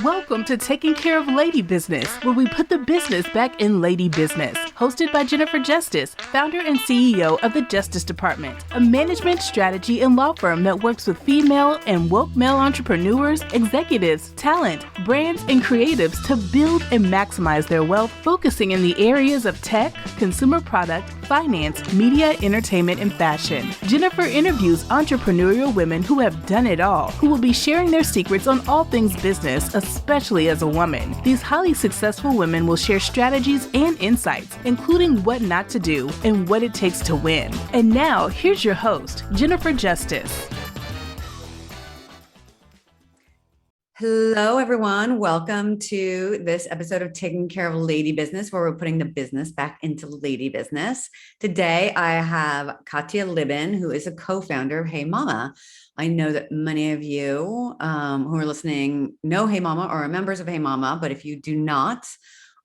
Welcome to Taking Care of Lady Business, where we put the business back in lady business. Hosted by Jennifer Justice, founder and CEO of the Justice Department, a management strategy and law firm that works with female and woke male entrepreneurs, executives, talent, brands, and creatives to build and maximize their wealth, focusing in the areas of tech, consumer product, finance, media, entertainment, and fashion. Jennifer interviews entrepreneurial women who have done it all, who will be sharing their secrets on all things business, especially as a woman. These highly successful women will share strategies and insights, including what not to do and what it takes to win. And now, here's your host, Jennifer Justice. Hello, everyone. Welcome to this episode of Taking Care of Lady Business, where we're putting the business back into lady business. Today, I have Katya Libin, who is a co-founder of HeyMama. I know that many of you who are listening know HeyMama or are members of HeyMama, but if you do not,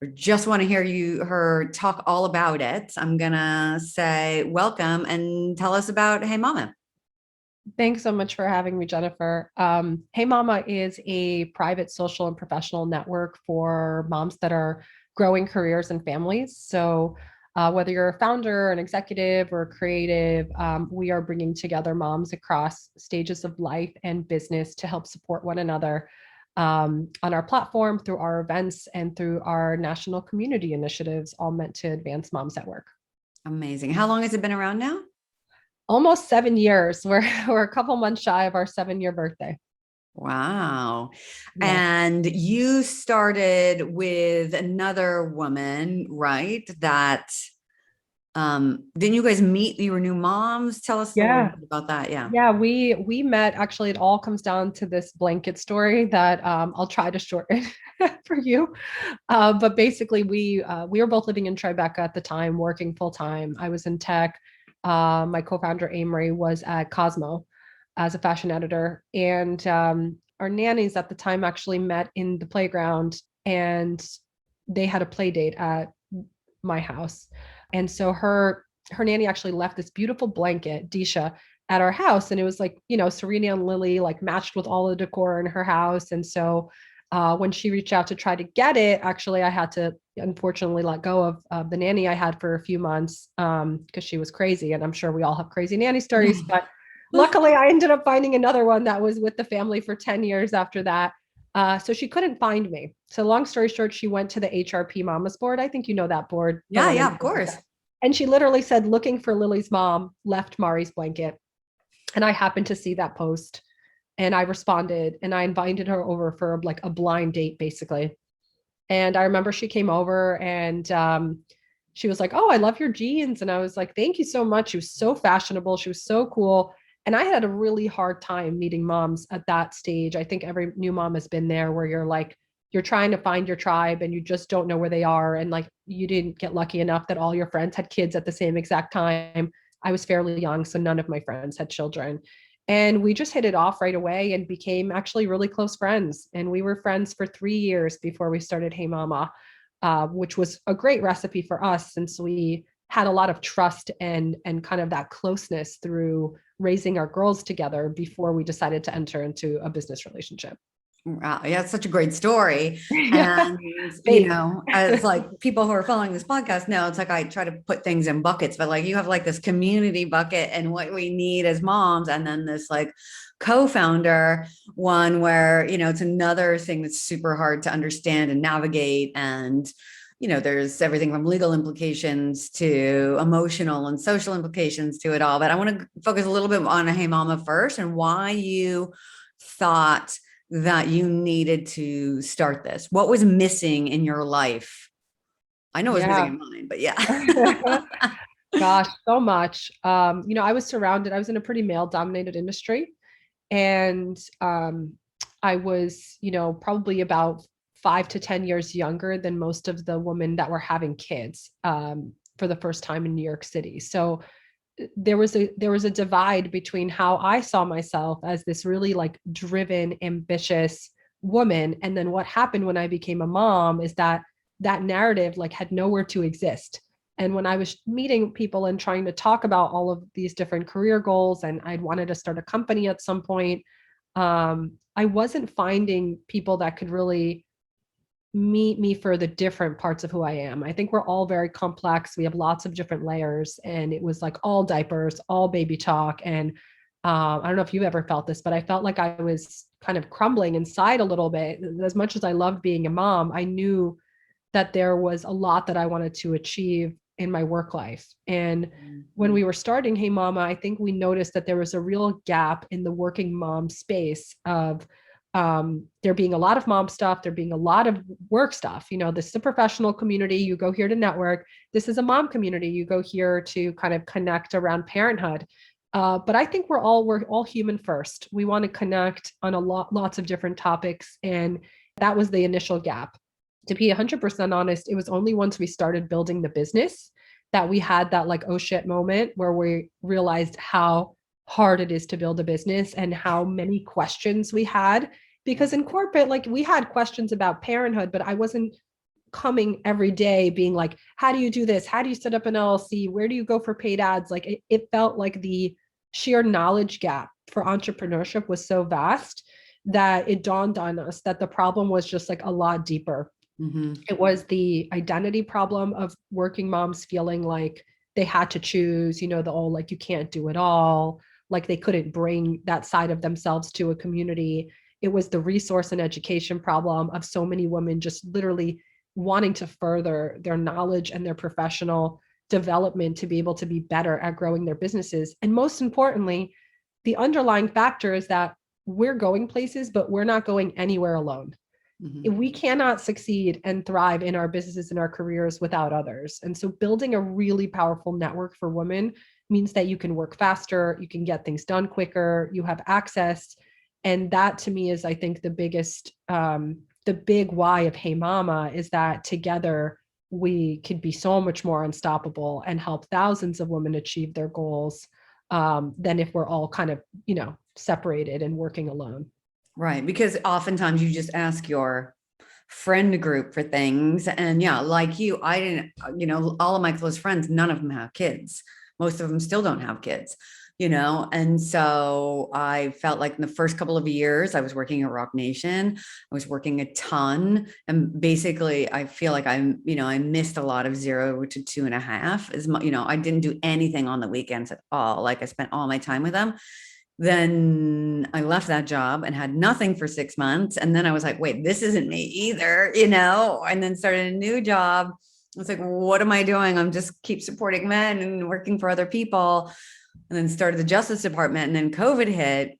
or just want to hear her talk all about it, I'm gonna say welcome and tell us about HeyMama. Thanks so much for having me, Jennifer. HeyMama is a private social and professional network for moms that are growing careers and families. So whether you're a founder, an executive, or a creative, we are bringing together moms across stages of life and business to help support one another on our platform, through our events, and through our national community initiatives, all meant to advance moms at work. Amazing. How long has it been around now? Almost 7 years. We're a couple months shy of our 7-year birthday. Wow. Yeah. And you started with another woman, right? Didn't you guys meet? You were new moms. Tell us a little Yeah. bit about that. Yeah. Yeah, we met. Actually, it all comes down to this blanket story that I'll try to shorten for you. But basically, we were both living in Tribeca at the time, working full time. I was in tech. My co-founder Amory was at Cosmo as a fashion editor, and our nannies at the time actually met in the playground, and they had a play date at my house. And so her nanny actually left this beautiful blanket, Disha, at our house. And it was like, Serena and Lily, like matched with all the decor in her house. And so when she reached out to try to get it, actually, I had to unfortunately let go of the nanny I had for a few months because she was crazy. And I'm sure we all have crazy nanny stories. But luckily, I ended up finding another one that was with the family for 10 years after that. So she couldn't find me. So long story short, she went to the HRP Mamas board. I think you know that board. Yeah, of course. And she literally said, looking for Lily's mom, left Mari's blanket. And I happened to see that post, and I responded, and I invited her over for like a blind date, basically. And I remember she came over, and she was like, "Oh, I love your jeans." And I was like, "Thank you so much." She was so fashionable. She was so cool. And I had a really hard time meeting moms at that stage. I think every new mom has been there, where you're trying to find your tribe and you just don't know where they are. And like, you didn't get lucky enough that all your friends had kids at the same exact time. I was fairly young, so none of my friends had children. And we just hit it off right away and became actually really close friends. And we were friends for 3 years before we started HeyMama, which was a great recipe for us, since we had a lot of trust and kind of that closeness through raising our girls together before we decided to enter into a business relationship. Wow. Yeah, it's such a great story. Yeah. And, as like people who are following this podcast know, it's like I try to put things in buckets, but like you have like this community bucket and what we need as moms, and then this like co-founder one where, it's another thing that's super hard to understand and navigate. And, there's everything from legal implications to emotional and social implications to it all. But I want to focus a little bit on HeyMama first, and why you thought that you needed to start this. What was missing in your life? I know it was missing in mine, but yeah. Gosh, so much. I was in a pretty male dominated industry. And I was, probably about 5 to 10 years younger than most of the women that were having kids for the first time in New York City. So there was a divide between how I saw myself as this really like driven, ambitious woman, and then what happened when I became a mom is that narrative like had nowhere to exist. And when I was meeting people and trying to talk about all of these different career goals, and I'd wanted to start a company at some point, I wasn't finding people that could really meet me for the different parts of who I am. I think we're all very complex. We have lots of different layers, and it was like all diapers, all baby talk. And I don't know if you ever felt this, but I felt like I was kind of crumbling inside a little bit. As much as I loved being a mom, I knew that there was a lot that I wanted to achieve in my work life. And when we were starting Hey Mama, I think we noticed that there was a real gap in the working mom space of there being a lot of mom stuff, there being a lot of work stuff. This is a professional community. You go here to network. This is a mom community. You go here to kind of connect around parenthood. But I think we're all human first. We want to connect on lots of different topics. And that was the initial gap. To be 100% honest, it was only once we started building the business that we had that like, oh shit moment where we realized how hard it is to build a business and how many questions we had. Because in corporate, like we had questions about parenthood, but I wasn't coming every day being like, how do you do this? How do you set up an LLC? Where do you go for paid ads? Like it felt like the sheer knowledge gap for entrepreneurship was so vast that it dawned on us that the problem was just like a lot deeper. It was the identity problem of working moms feeling like they had to choose, the old, like, you can't do it all, like they couldn't bring that side of themselves to a community. It was the resource and education problem of so many women just literally wanting to further their knowledge and their professional development to be able to be better at growing their businesses. And most importantly, the underlying factor is that we're going places, but we're not going anywhere alone. We cannot succeed and thrive in our businesses and our careers without others. And so building a really powerful network for women means that you can work faster, you can get things done quicker, you have access. And that to me is, I think, the biggest, the big why of Hey Mama is that together we could be so much more unstoppable and help thousands of women achieve their goals than if we're all kind of, separated and working alone. Right. Because oftentimes you just ask your friend group for things. And yeah, like you, I didn't, all of my close friends, none of them have kids. Most of them still don't have kids, and so I felt like in the first couple of years I was working at Rock Nation, I was working a ton. And basically I feel like I missed a lot of 0 to 2.5 as much, I didn't do anything on the weekends at all. Like I spent all my time with them. Then I left that job and had nothing for 6 months. And then I was like, wait, this isn't me either, and then started a new job. I was like, what am I doing? I'm just keep supporting men and working for other people. And then started the Justice Department, and then COVID hit.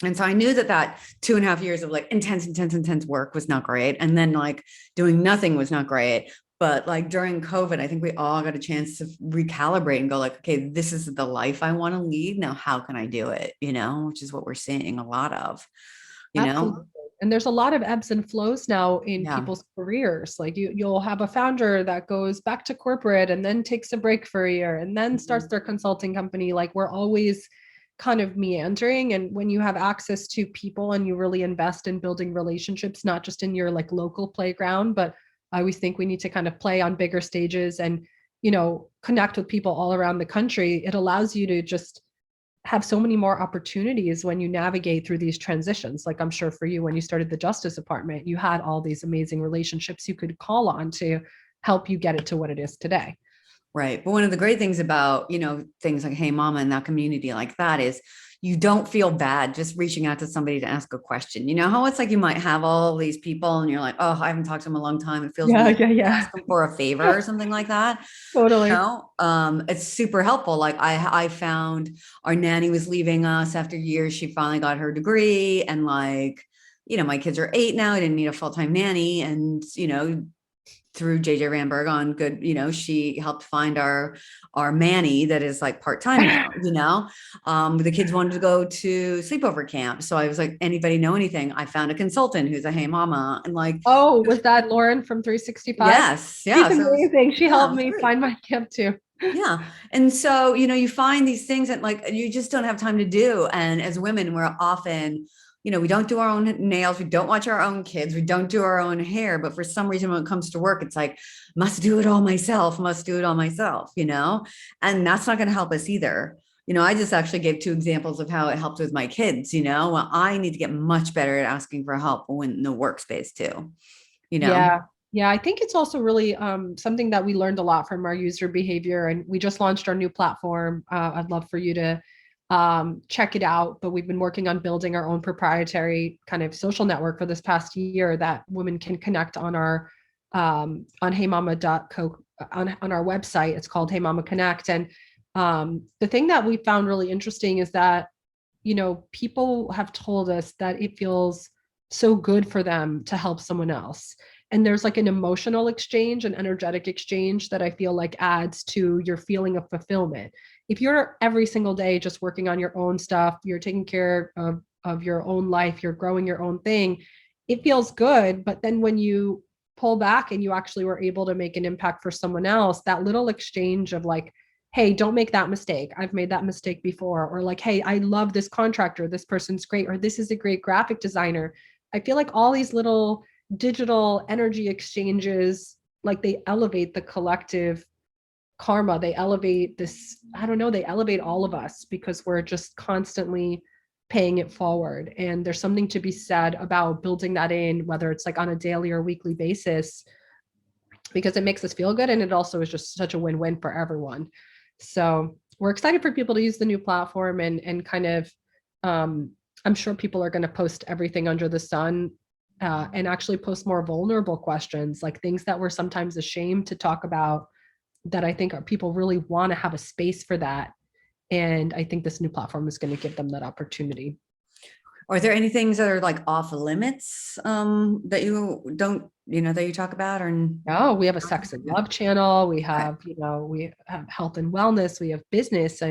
And so I knew that 2.5 years of like intense work was not great. And then like doing nothing was not great. But like during COVID, I think we all got a chance to recalibrate and go like, okay, this is the life I want to lead. Now, how can I do it? Which is what we're seeing a lot of, Absolutely. And there's a lot of ebbs and flows now in people's careers. Like you'll have a founder that goes back to corporate and then takes a break for a year and then starts their consulting company. Like we're always kind of meandering. And when you have access to people and you really invest in building relationships, not just in your like local playground, but I always think we need to kind of play on bigger stages and, connect with people all around the country. It allows you to just have so many more opportunities when you navigate through these transitions. Like I'm sure for you, when you started the Justice Department, you had all these amazing relationships you could call on to help you get it to what it is today. Right. But one of the great things about, things like Hey Mama and that community like that is you don't feel bad just reaching out to somebody to ask a question. You know how it's like you might have all these people and you're like, oh, I haven't talked to them in a long time. It feels weird to ask them for a favor or something like that. Totally. It's super helpful. Like I found our nanny was leaving us after years. She finally got her degree, and like, my kids are 8 now. I didn't need a full-time nanny. And, through JJ Ramberg on good, she helped find our Manny that is like part-time now, the kids wanted to go to sleepover camp. So I was like, anybody know anything? I found a consultant who's a Hey Mama, and like, oh, was that Lauren from 365? Yes. Yeah. She's amazing. She helped me find my camp too. Yeah. And so, you find these things that like, you just don't have time to do. And as women, we're often, we don't do our own nails. We don't watch our own kids. We don't do our own hair. But for some reason, when it comes to work, it's like, must do it all myself, and that's not going to help us either. I just actually gave 2 examples of how it helped with my kids. Well, I need to get much better at asking for help when in the workspace too, you know? Yeah. Yeah. I think it's also really something that we learned a lot from our user behavior. And we just launched our new platform. I'd love for you to check it out. But we've been working on building our own proprietary kind of social network for this past year that women can connect on our on heymama.co on our website. It's called Hey Mama Connect. And the thing that we found really interesting is that, people have told us that it feels so good for them to help someone else. And there's like an emotional exchange, an energetic exchange that I feel like adds to your feeling of fulfillment. If you're every single day just working on your own stuff, you're taking care of your own life, you're growing your own thing, it feels good. But then when you pull back and you actually were able to make an impact for someone else, that little exchange of like, hey, don't make that mistake. I've made that mistake before. Or like, hey, I love this contractor. This person's great. Or this is a great graphic designer. I feel like all these little digital energy exchanges, like they elevate the collective karma. They elevate this, I don't know, they elevate all of us because we're just constantly paying it forward. And there's something to be said about building that in, whether it's like on a daily or weekly basis, because it makes us feel good. And it also is just such a win-win for everyone. So we're excited for people to use the new platform and kind of, I'm sure people are going to post everything under the sun and actually post more vulnerable questions, like things that we're sometimes ashamed to talk about that I think people really want to have a space for that. And I think this new platform is going to give them that opportunity. Are there any things that are like off limits that you don't, that you talk about? Or no, we have a sex and love channel. We have, we have health and wellness. We have business,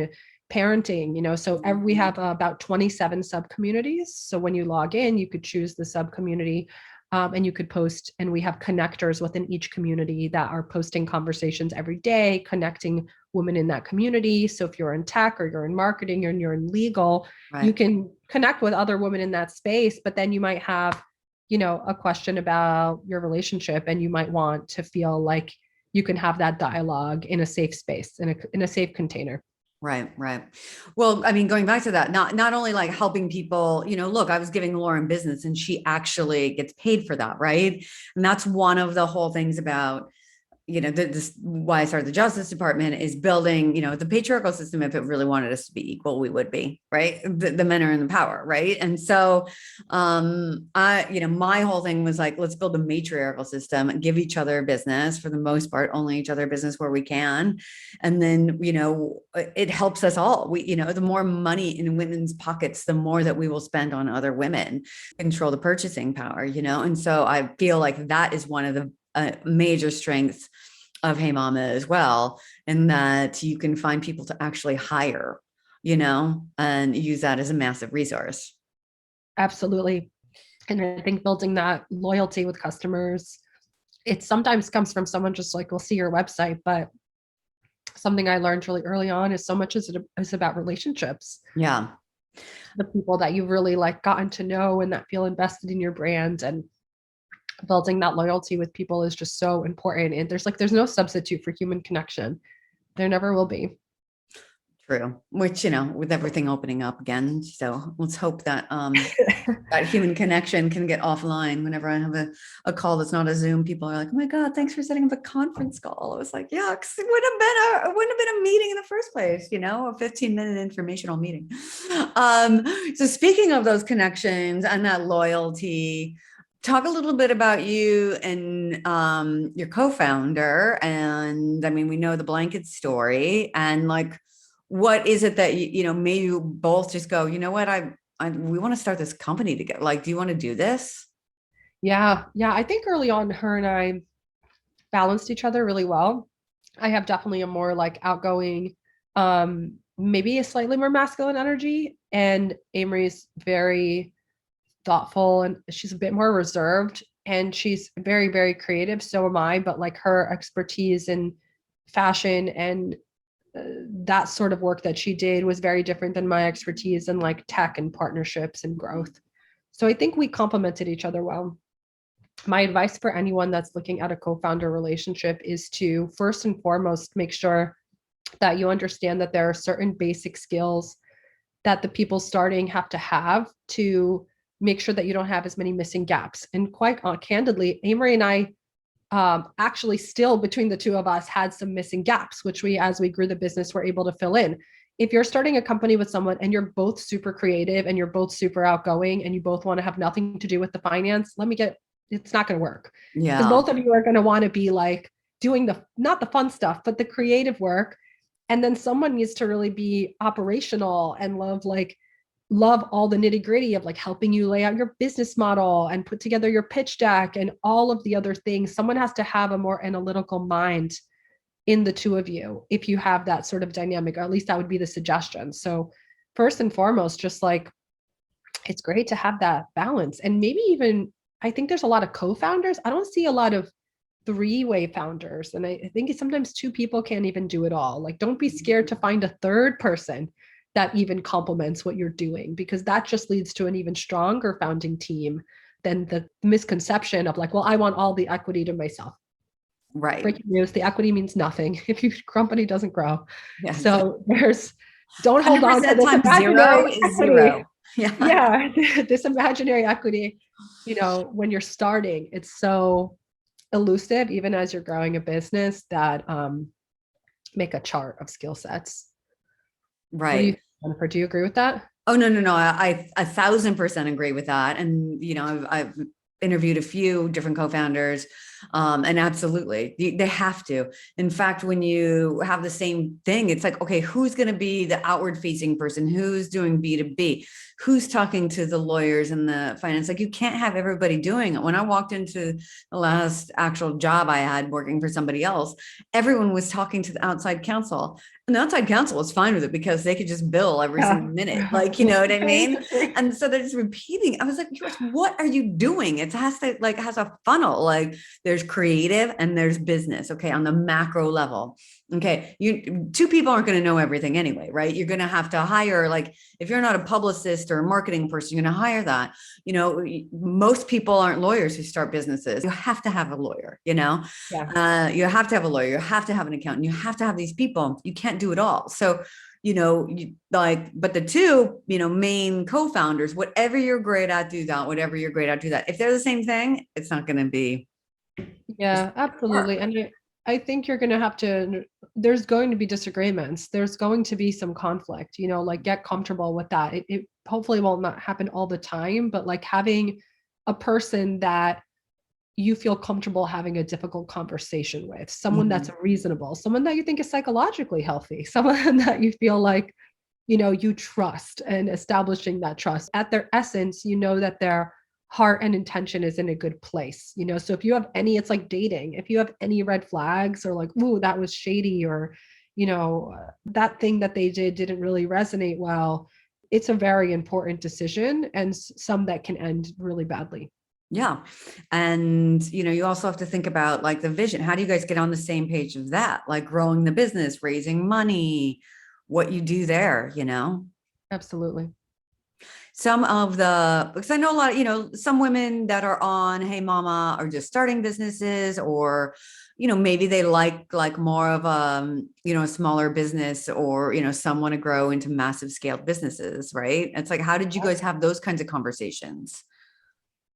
parenting, so we have about 27 sub communities. So when you log in, you could choose the sub community and you could post, and we have connectors within each community that are posting conversations every day, connecting women in that community. So if you're in tech or you're in marketing or you're in legal, you can connect with other women in that space, but then you might have, a question about your relationship and you might want to feel like you can have that dialogue in a safe space, in a safe container. Right. Well, I mean, going back to that, not only like helping people, look, I was giving Lauren business and she actually gets paid for that. Right. And that's one of the whole things about, this why I started the Justice Department is building, the patriarchal system. If it really wanted us to be equal, we would be, right. The men are in the power. Right. And so, my whole thing was like, let's build a matriarchal system and give each other business, for the most part, only each other business where we can. And then, it helps us all. The more money in women's pockets, the more that we will spend on other women, control the purchasing power, and so I feel like that is one of the major strengths of Hey Mama as well, and that you can find people to actually hire, and use that as a massive resource. Absolutely. And I think building that loyalty with customers, it sometimes comes from someone just like, we'll see your website, but something I learned really early on is so much is about relationships. Yeah. The people that you've really like gotten to know and that feel invested in your brand, and building that loyalty with people is just so important. And there's no substitute for human connection. There never will be. True. Which, with everything opening up again. So let's hope that that human connection can get offline. Whenever I have a call that's not a Zoom, people are like, oh my God, thanks for setting up a conference call. I was like, yeah, because it wouldn't have been a meeting in the first place, a 15-minute informational meeting. So speaking of those connections and that loyalty, talk a little bit about you and your co-founder. And I mean, we know the blanket story, and like, what is it that made you both just go, you know what, we want to start this company together. Like, do you want to do this? Yeah. I think early on, her and I balanced each other really well. I have definitely a more like outgoing, maybe a slightly more masculine energy, and Amory's very thoughtful and she's a bit more reserved, and she's very, very creative. So am I, but like her expertise in fashion and that sort of work that she did was very different than my expertise in like tech and partnerships and growth. So I think we complemented each other well. My advice for anyone that's looking at a co-founder relationship is to first and foremost make sure that you understand that there are certain basic skills that the people starting have to make sure that you don't have as many missing gaps. And quite candidly, Amory and I actually still between the two of us had some missing gaps, which we, as we grew the business, were able to fill in. If you're starting a company with someone and you're both super creative and you're both super outgoing and you both want to have nothing to do with the finance, it's not going to work. Yeah. Because both of you are going to want to be like doing not the fun stuff, but the creative work. And then someone needs to really be operational and love all the nitty gritty of like helping you lay out your business model and put together your pitch deck and all of the other things. Someone has to have a more analytical mind in the two of you if you have that sort of dynamic, or at least that would be the suggestion. So first and foremost, just like it's great to have that balance. And maybe even, I think there's a lot of co-founders. I don't see a lot of three-way founders. And I think sometimes two people can't even do it all. Like, don't be scared to find a third person that even complements what you're doing, because that just leads to an even stronger founding team than the misconception of like, well, I want all the equity to myself. Right. Breaking news, the equity means nothing if your company doesn't grow. Yes. So don't hold on to this imaginary equity. Zero. Yeah. This imaginary equity, when you're starting, it's so elusive, even as you're growing a business, that make a chart of skill sets. Right. What do you think, Jennifer? Do you agree with that? Oh, no. I 1,000% agree with that. And, I've interviewed a few different co-founders, and absolutely, they have to. In fact, when you have the same thing, it's like, okay, who's going to be the outward facing person? Who's doing B2B? Who's talking to the lawyers and the finance? Like, you can't have everybody doing it. When I walked into the last actual job I had working for somebody else, everyone was talking to the outside counsel. And the outside counsel was fine with it because they could just bill every single minute. Like, you know what I mean? And so they're just repeating. I was like, what are you doing? It has a funnel. Like, there's creative and there's business. Okay. On the macro level. Okay. Two people aren't going to know everything anyway, right? You're going to have to hire, like, if you're not a publicist or a marketing person, you're going to hire that. Most people aren't lawyers who start businesses. You have to have a lawyer, Yeah. You have to have a lawyer, you have to have an accountant, you have to have these people. You can't do it all. So, but the two, main co-founders, whatever you're great at, do that. Whatever you're great at, do that. If they're the same thing, it's not going to be. Yeah, absolutely. And I think there's going to be disagreements. There's going to be some conflict, like get comfortable with that. It hopefully will not happen all the time, but like having a person that you feel comfortable having a difficult conversation with, someone that's reasonable, someone that you think is psychologically healthy, someone that you feel like, you trust, and establishing that trust at their essence, that their heart and intention is in a good place. So if you have it's like dating, if you have any red flags or like, ooh, that was shady, or, that thing that they didn't really resonate well, it's a very important decision, and some that can end really badly. Yeah. And, you also have to think about like the vision. How do you guys get on the same page of that? Like growing the business, raising money, what you do there, Absolutely. Because I know a lot, some women that are on HeyMama are just starting businesses, or, maybe they like more of a smaller business, or, some want to grow into massive scaled businesses, right? It's like, how did you guys have those kinds of conversations?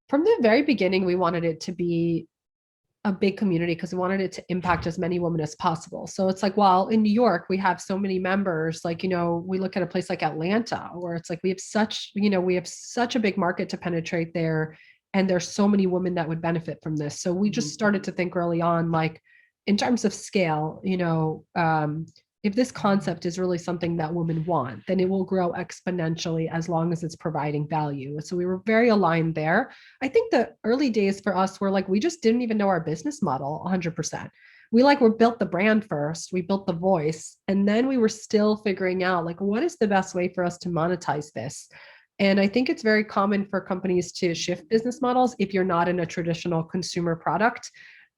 From the very beginning, we wanted it to be a big community because we wanted it to impact as many women as possible. So it's like, while in New York, we have so many members, like, we look at a place like Atlanta, where it's like, we have such a big market to penetrate there. And there's so many women that would benefit from this. So we just started to think early on, like, in terms of scale, if this concept is really something that women want, then it will grow exponentially as long as it's providing value. So we were very aligned there. I think the early days for us were like, we just didn't even know our business model 100%. We built the brand first, we built the voice, and then we were still figuring out like, what is the best way for us to monetize this? And I think it's very common for companies to shift business models if you're not in a traditional consumer product.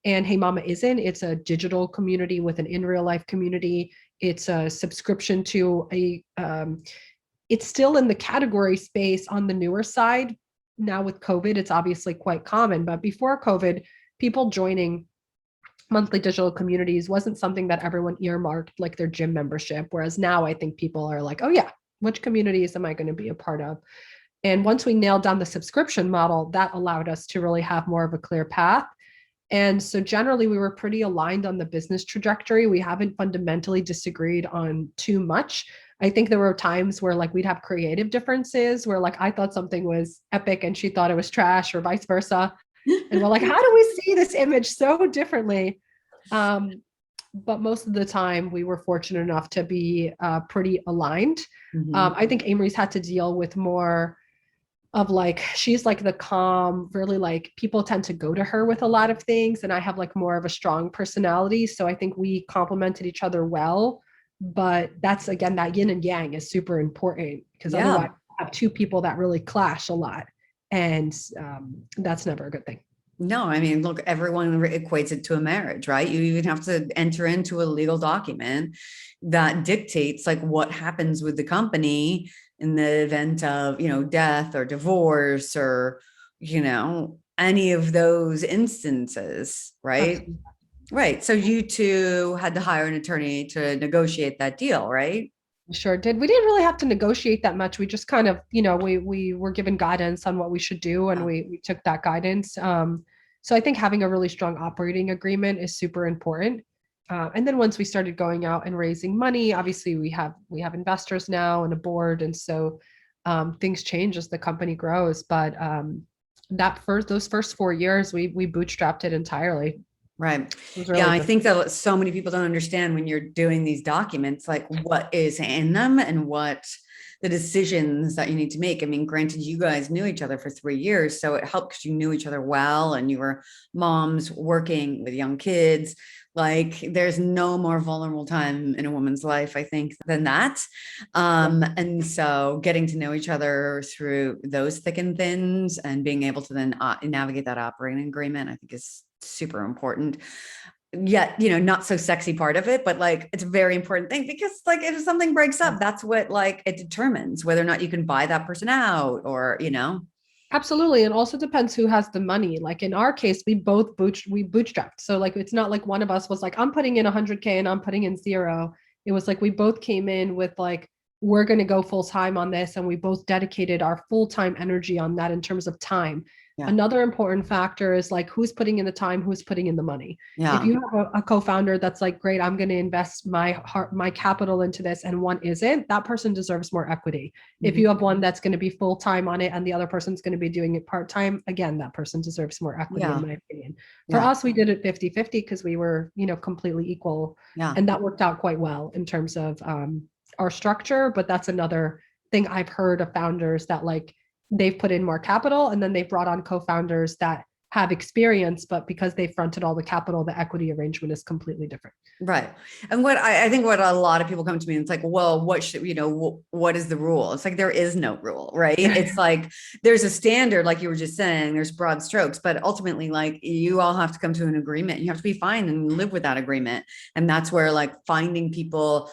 And HeyMama isn't. It's a digital community with an in real life community. It's a subscription to it's still in the category space on the newer side. Now with COVID, it's obviously quite common, but before COVID, people joining monthly digital communities wasn't something that everyone earmarked like their gym membership. Whereas now I think people are like, oh yeah, which communities am I going to be a part of? And once we nailed down the subscription model, that allowed us to really have more of a clear path. And so generally we were pretty aligned on the business trajectory. We haven't fundamentally disagreed on too much. I think there were times where like we'd have creative differences where like I thought something was epic and she thought it was trash or vice versa. And we're like, how do we see this image so differently? But most of the time we were fortunate enough to be pretty aligned. I think Amory's had to deal with more of like, she's like the calm, really like people tend to go to her with a lot of things. And I have like more of a strong personality. So I think we complemented each other well. But that's again, that yin and yang is super important because otherwise I have two people that really clash a lot. And that's never a good thing. No, I mean, look, everyone equates it to a marriage, right? You even have to enter into a legal document that dictates like what happens with the company in the event of, death or divorce or, any of those instances, right? Absolutely. Right. So you two had to hire an attorney to negotiate that deal, right? Sure did. We didn't really have to negotiate that much. We just kind of, we were given guidance on what we should do, and we took that guidance. So I think having a really strong operating agreement is super important. And then once we started going out and raising money, obviously we have investors now and a board, and so things change as the company grows. But those first 4 years, we bootstrapped it entirely. Right. Really I think that so many people don't understand when you're doing these documents, like what is in them and what the decisions that you need to make. I mean, granted, you guys knew each other for 3 years, so it helped because you knew each other well and you were moms working with young kids. Like there's no more vulnerable time in a woman's life, I think, than that. And so getting to know each other through those thick and thins and being able to then navigate that operating agreement, I think is super important. Yet, not so sexy part of it, but like it's a very important thing because like if something breaks up, that's what like it determines whether or not you can buy that person out or, Absolutely. And also depends who has the money. Like in our case, we bootstrapped. So like, it's not like one of us was like, I'm putting in 100K and I'm putting in 0. It was like, we both came in with like, we're going to go full time on this. And we both dedicated our full-time energy on that in terms of time. Yeah. Another important factor is like, who's putting in the time, who's putting in the money. Yeah. If you have a co-founder that's like, great, I'm going to invest my capital into this, and one isn't, that person deserves more equity. Mm-hmm. If you have one that's going to be full-time on it and the other person's going to be doing it part-time, again, that person deserves more equity, in my opinion. For us, we did it 50-50 because we were, completely equal. Yeah. And that worked out quite well in terms of our structure. But that's another thing I've heard of founders that like, they've put in more capital and then they've brought on co-founders that have experience, but because they fronted all the capital, the equity arrangement is completely different. Right. And what I think what a lot of people come to me and it's like, well, what should, what is the rule? It's like, there is no rule, right? It's like, there's a standard, like you were just saying, there's broad strokes, but ultimately like you all have to come to an agreement. You have to be fine and live with that agreement. And that's where like finding people,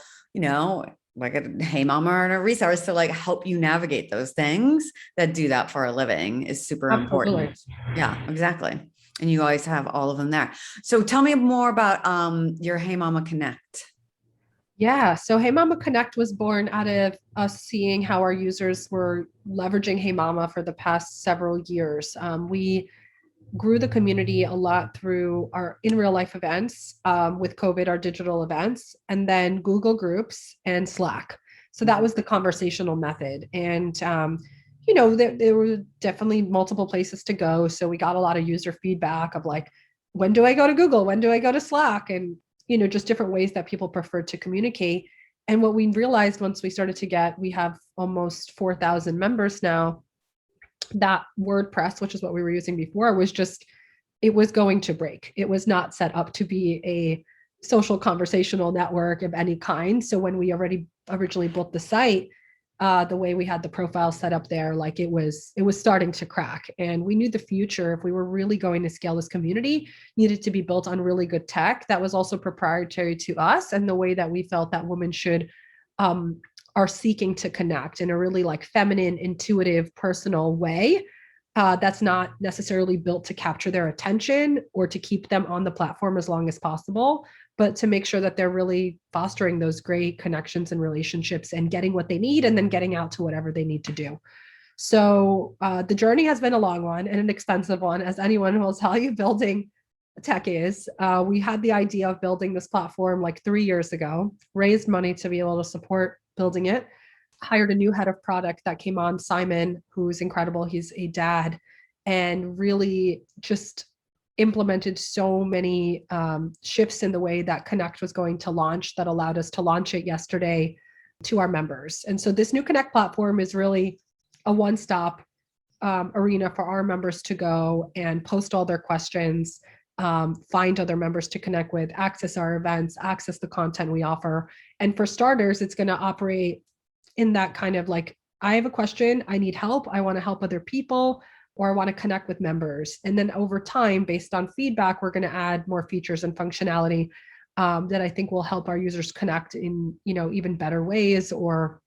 like a HeyMama or a resource to like help you navigate those things that do that for a living is super important. Yeah, exactly. And you always have all of them there. So tell me more about your HeyMama Connect. Yeah. So HeyMama Connect was born out of us seeing how our users were leveraging HeyMama for the past several years. We grew the community a lot through our in real life events with COVID, our digital events, and then Google Groups and Slack. So that was the conversational method. And, there were definitely multiple places to go. So we got a lot of user feedback of like, when do I go to Google? When do I go to Slack? And, just different ways that people prefer to communicate. And what we realized once we started to we have almost 4,000 members now, that WordPress, which is what we were using before, it was going to break. It was not set up to be a social conversational network of any kind. So when we originally built the site, the way we had the profile set up there, like it was starting to crack. And we knew the future, if we were really going to scale this community, needed to be built on really good tech that was also proprietary to us and the way that we felt that women are seeking to connect in a really like feminine, intuitive, personal way. that's not necessarily built to capture their attention or to keep them on the platform as long as possible, but to make sure that they're really fostering those great connections and relationships and getting what they need and then getting out to whatever they need to do. So the journey has been a long one and an expensive one, as anyone will tell you, building tech is. We had the idea of building this platform like 3 years ago, raised money to be able to support building it, hired a new head of product that came on, Simon, who's incredible. He's a dad, and really just implemented so many shifts in the way that Connect was going to launch that allowed us to launch it yesterday to our members. And so this new Connect platform is really a one-stop arena for our members to go and post all their questions, find other members to connect with, access our events, access the content we offer. And for starters, it's going to operate in that kind of like, I have a question, I need help, I want to help other people, or I want to connect with members. And then over time, based on feedback, we're going to add more features and functionality that I think will help our users connect in, even better ways, or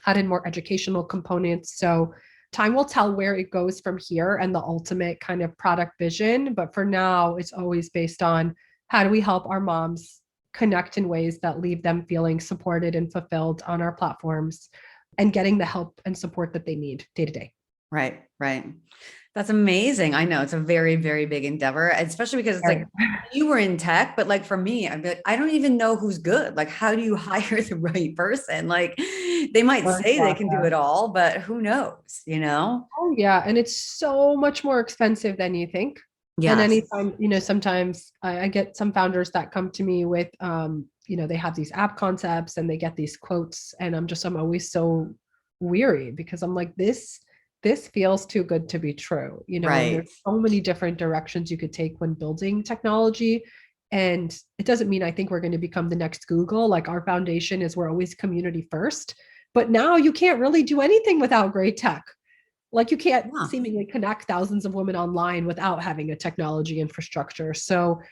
add in more educational components. So time will tell where it goes from here and the ultimate kind of product vision. But for now, it's always based on how do we help our moms connect in ways that leave them feeling supported and fulfilled on our platforms and getting the help and support that they need day to day. Right. That's amazing. I know it's a very, very big endeavor, especially because it's like you were in tech, but like for me, I'd be like, I don't even know who's good. Like, how do you hire the right person? Like they might say they can do it all, but who knows, Oh yeah. And it's so much more expensive than you think. Yeah. And anytime, sometimes I get some founders that come to me with, they have these app concepts and they get these quotes, and I'm always so weary because I'm like, this feels too good to be true, Right. And there's so many different directions you could take when building technology. And it doesn't mean I think we're going to become the next Google. Like our foundation is we're always community first, but now you can't really do anything without great tech. Like you can't seemingly connect thousands of women online without having a technology infrastructure. So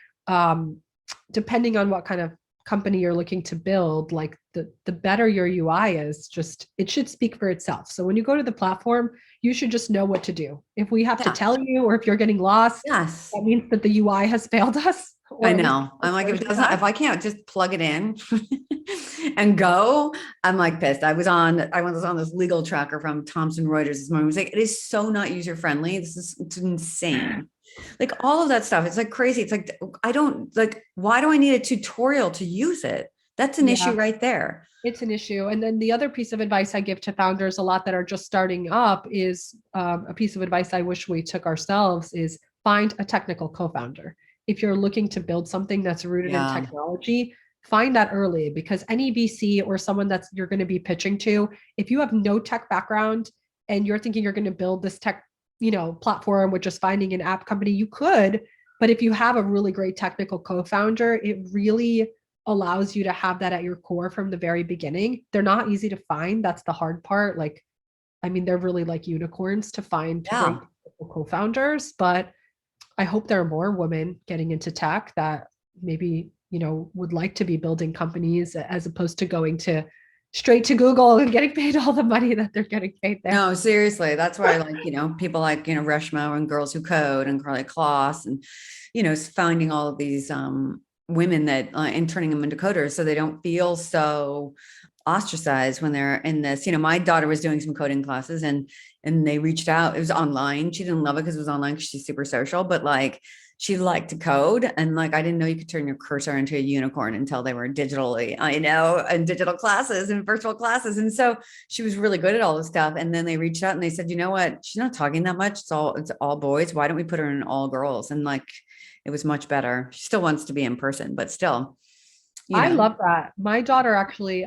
depending on what kind of company you're looking to build, like the better your UI is, just it should speak for itself. So when you go to the platform, you should just know what to do. If we have to tell you, or if you're getting lost, that means that the UI has failed us. I know. I'm like, if I can't just plug it in and go, I'm like pissed. I was on this legal tracker from Thomson Reuters this morning. I was like, it is so not user friendly. It's insane. Like all of that stuff. It's like crazy. It's like, why do I need a tutorial to use it? That's an issue right there. It's an issue. And then the other piece of advice I give to founders a lot that are just starting up is a piece of advice I wish we took ourselves is find a technical co-founder. If you're looking to build something that's rooted in technology, find that early, because any VC or someone that you're going to be pitching to, if you have no tech background and you're thinking you're going to build this tech, platform with just finding an app company, you could, but if you have a really great technical co-founder, it really allows you to have that at your core from the very beginning. They're not easy to find. That's the hard part. They're really like unicorns to find great co-founders, but I hope there are more women getting into tech that maybe, would like to be building companies as opposed to going straight to Google and getting paid all the money that they're getting paid there. No, seriously. That's why people like, Reshma and Girls Who Code and Carly Kloss and, finding all of these women that and turning them into coders so they don't feel so ostracized when they're in this. My daughter was doing some coding classes and they reached out. It was online. She didn't love it because it was online because she's super social, but she liked to code. And I didn't know you could turn your cursor into a unicorn until they were digitally, and digital classes and virtual classes. And so she was really good at all this stuff. And then they reached out and they said, you know what? She's not talking that much. It's all boys. Why don't we put her in all girls? And it was much better. She still wants to be in person, but still. I love that. My daughter actually,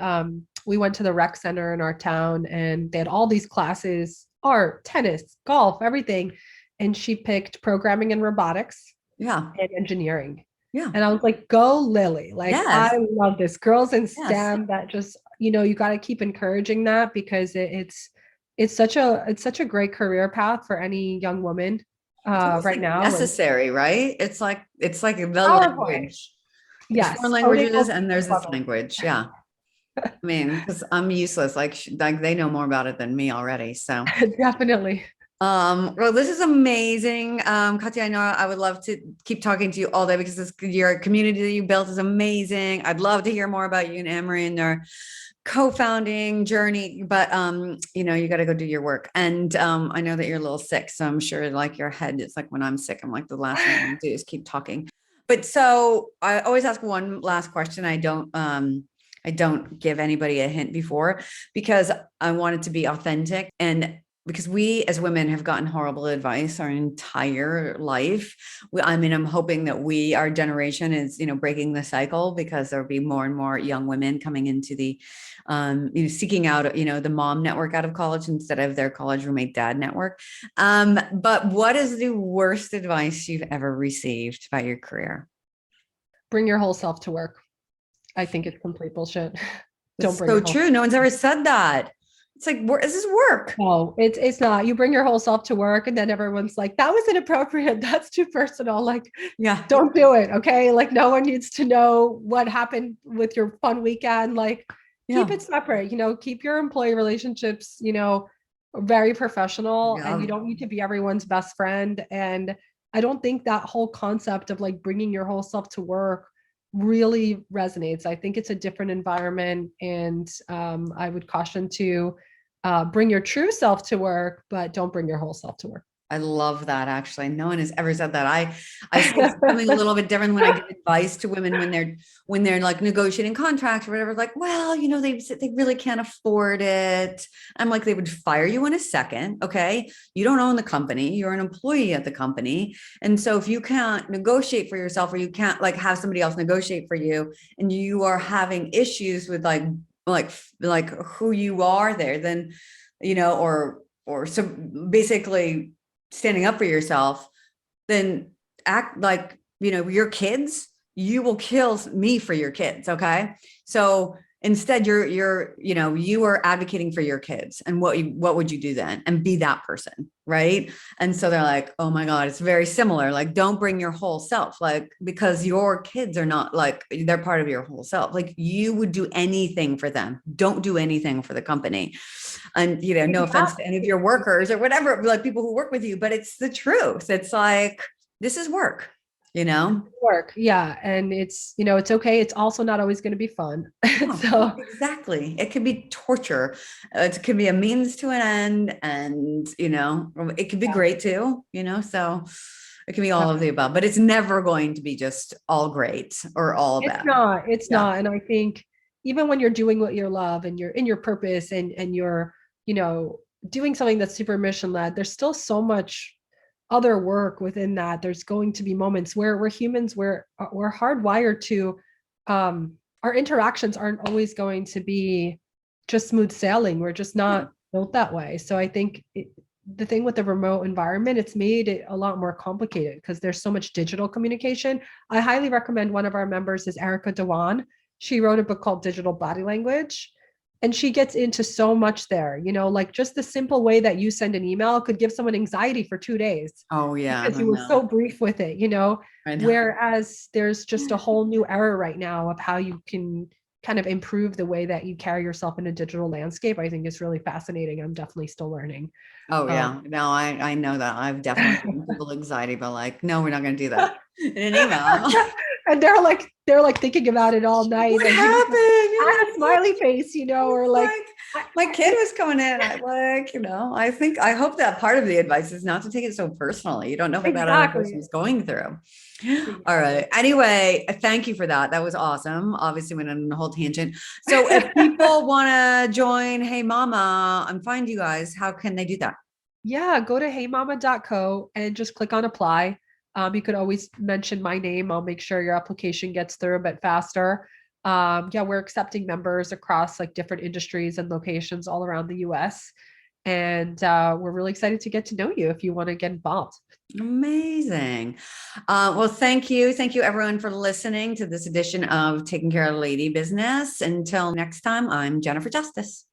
we went to the rec center in our town and they had all these classes, art, tennis, golf, everything. And she picked programming and robotics. And engineering. And I was like, go Lily. I love this. Girls in STEM, that just, you got to keep encouraging that because it's such a great career path for any young woman right now. Necessary, right? It's like the language. Yes. Foreign languages and there's this language. Yeah. I mean, because I'm useless. Like they know more about it than me already. So definitely. Well, this is amazing. Katya, I know I would love to keep talking to you all day because your community that you built is amazing. I'd love to hear more about you and Emery and their co-founding journey, but you got to go do your work. And I know that you're a little sick, so I'm sure like your head is like when I'm sick, I'm like the last thing I want to do is keep talking. But so I always ask one last question. I don't give anybody a hint before because I want it to be authentic and because we as women have gotten horrible advice our entire life. I'm hoping that our generation is, breaking the cycle because there'll be more and more young women coming into the, seeking out, the mom network out of college instead of their college roommate dad network. But what is the worst advice you've ever received about your career? Bring your whole self to work. I think it's complete bullshit. It's so true. No one's ever said that. It's like, this is work. No, it's not. You bring your whole self to work and then everyone's like, that was inappropriate. That's too personal. Like, Yeah. don't do it. Okay. Like no one needs to know what happened with your fun weekend. Like keep it separate, keep your employee relationships, very professional and you don't need to be everyone's best friend. And I don't think that whole concept of like bringing your whole self to work really resonates. I think it's a different environment and I would caution to bring your true self to work, but don't bring your whole self to work. I love that. Actually, no one has ever said that. I say something a little bit different when I give advice to women when they're like negotiating contracts or whatever. Like, well, they really can't afford it. I'm like, they would fire you in a second. Okay, you don't own the company. You're an employee at the company, and so if you can't negotiate for yourself, or you can't like have somebody else negotiate for you, and you are having issues with like who you are there, then or so basically standing up for yourself, then act like, your kids, you will kill me for your kids. Okay. So instead you are advocating for your kids and what would you do then? And be that person. Right. And so they're like, oh my God, it's very similar. Like, don't bring your whole self, like, because your kids are not like, they're part of your whole self. Like you would do anything for them. Don't do anything for the company. And, no offense to any of your workers or whatever, like people who work with you, but it's the truth. It's like, this is work. Work. Yeah. And it's okay. It's also not always going to be fun. So exactly. It could be torture. It could be a means to an end. And, it could be great too, so it can be all of the above, but it's never going to be just all great or all bad. It's not. And I think even when you're doing what you love and you're in your purpose and you're, doing something that's super mission led, there's still so much other work within that. There's going to be moments where we're humans, we're hardwired to, our interactions aren't always going to be just smooth sailing. We're just not built that way. So I think the thing with the remote environment, it's made it a lot more complicated because there's so much digital communication. I highly recommend one of our members is Erica Dewan. She wrote a book called Digital Body Language. And she gets into so much there, like just the simple way that you send an email could give someone anxiety for 2 days. Oh yeah. Because you were so brief with it, whereas there's just a whole new era right now of how you can kind of improve the way that you carry yourself in a digital landscape. I think it's really fascinating. I'm definitely still learning. Oh yeah. No, I know that. I've definitely given people anxiety, but like, no, we're not going to do that in an email. And they're like thinking about it all night. What and happened? I had a smiley face, or like my kid was coming in. I hope that part of the advice is not to take it so personally. You don't know what that other person's going through. All right. Anyway, thank you for that. That was awesome. Obviously went on a whole tangent. So if people want to join HeyMama and find you guys, how can they do that? Yeah, go to heymama.co and just click on apply. You could always mention my name. I'll make sure your application gets through a bit faster. We're accepting members across like different industries and locations all around the US. And we're really excited to get to know you if you want to get involved. Amazing. Well, thank you. Thank you everyone for listening to this edition of Taking Care of Lady Business. Until next time, I'm Jennifer Justice.